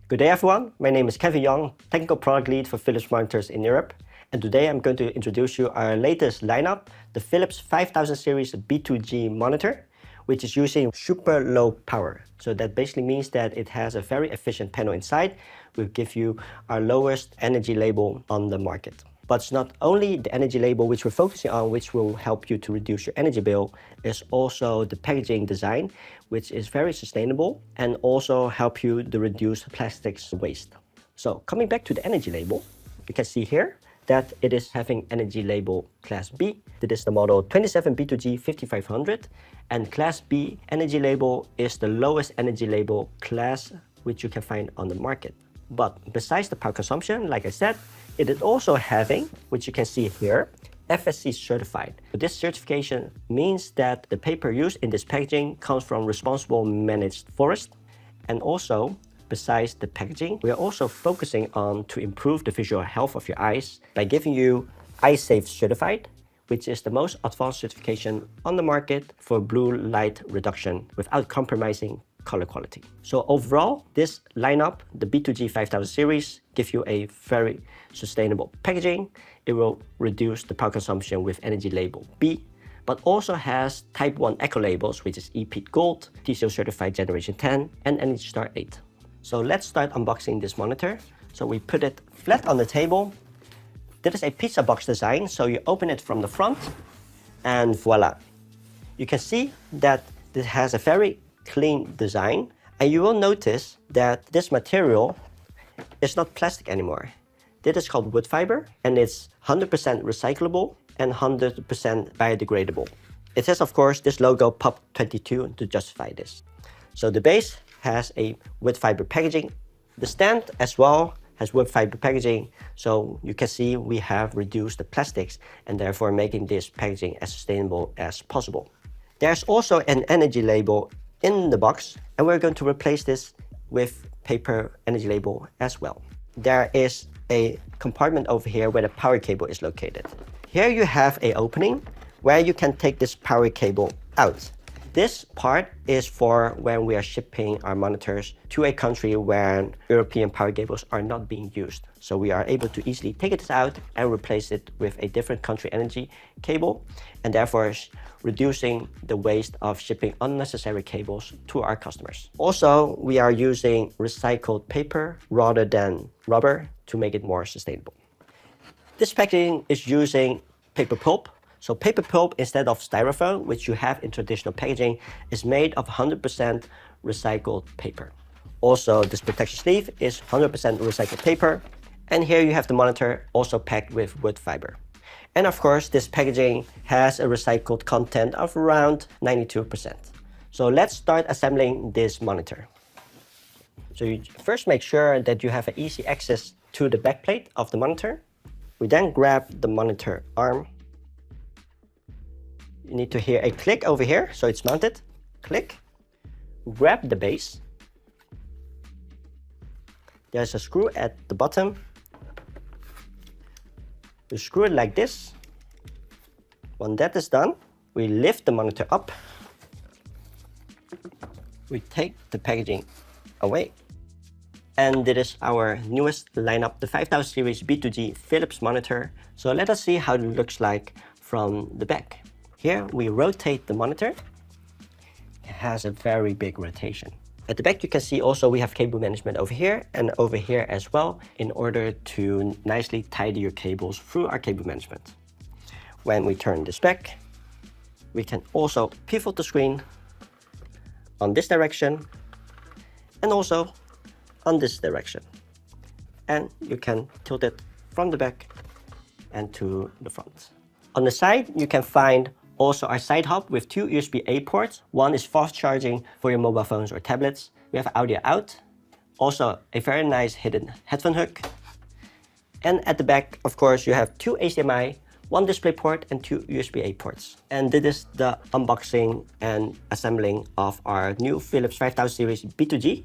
Good day everyone, my name is Kevin Young, Technical Product Lead for Philips Monitors in Europe. And today I'm going to introduce you our latest lineup, the Philips 5000 series B2G monitor, which is using super low power. So that basically means that it has a very efficient panel inside, will give you our lowest energy label on the market. But it's not only the energy label which we're focusing on, which will help you to reduce your energy bill, it's also the packaging design, which is very sustainable and also help you to reduce plastics waste. So coming back to the energy label, you can see here that it is having energy label class B. This is the model 27B2G5500, and class B energy label is the lowest energy label class which you can find on the market. But besides the power consumption, like I said, it is also having, which you can see here, FSC certified. This certification means that the paper used in this packaging comes from responsible managed forest. And also, besides the packaging, we are also focusing on to improve the visual health of your eyes by giving you EyeSafe certified, which is the most advanced certification on the market for blue light reduction without compromising color quality. So overall, this lineup, the B2G 5000 series, gives you a very sustainable packaging. It will reduce the power consumption with energy label B, but also has Type 1 Eco labels, which is EPEAT Gold, TCO certified Generation 10, and Energy Star 8. So let's start unboxing this monitor. So we put it flat on the table. This is a pizza box design, so you open it from the front, and voila. You can see that this has a very clean design, and you will notice that this material is not plastic anymore. This is called wood fiber, and it's 100% recyclable and 100% biodegradable. It has, of course, this logo POP22 to justify this. So the base has a wood fiber packaging. The stand as well has wood fiber packaging, so you can see we have reduced the plastics and therefore making this packaging as sustainable as possible. There's also an energy label in the box, and we're going to replace this with paper energy label as well. There is a compartment over here where the power cable is located. Here you have an opening where you can take this power cable out. This part is for when we are shipping our monitors to a country where European power cables are not being used. So we are able to easily take it out and replace it with a different country energy cable, and therefore reducing the waste of shipping unnecessary cables to our customers. Also, we are using recycled paper rather than rubber to make it more sustainable. This packaging is using paper pulp. So paper pulp instead of styrofoam, which you have in traditional packaging, is made of 100% recycled paper. Also, this protection sleeve is 100% recycled paper. And here you have the monitor also packed with wood fiber. And of course, this packaging has a recycled content of around 92%. So let's start assembling this monitor. So you first make sure that you have an easy access to the backplate of the monitor. We then grab the monitor arm. You need to hear a click over here, so it's mounted. Click. Grab the base. There's a screw at the bottom. You screw it like this. When that is done, we lift the monitor up. We take the packaging away. And this is our newest lineup, the 5000 series B2G Philips monitor. So let us see how it looks like from the back. Here we rotate the monitor. It has a very big rotation. At the back you can see also we have cable management over here and over here as well, in order to nicely tidy your cables through our cable management. When we turn this back, we can also pivot the screen on this direction and also on this direction. And you can tilt it from the back and to the front. On the side you can find also our side hub with two USB-A ports. One is fast charging for your mobile phones or tablets. We have audio out. Also a very nice hidden headphone hook. And at the back, of course, you have two HDMI, one DisplayPort and two USB-A ports. And this is the unboxing and assembling of our new Philips 5000 series B2G.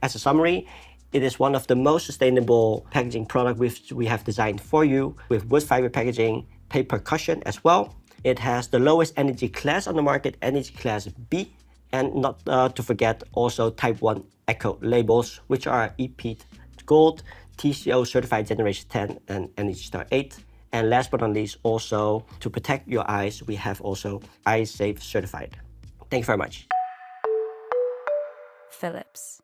As a summary, it is one of the most sustainable packaging products which we have designed for you, with wood fiber packaging, paper cushion as well. It has the lowest energy class on the market, energy class B, And not to forget also Type 1 Echo labels, which are EP Gold, TCO certified Generation 10 and Energy Star 8. And last but not least, also to protect your eyes, we have also EyeSafe certified. Thank you very much. Philips.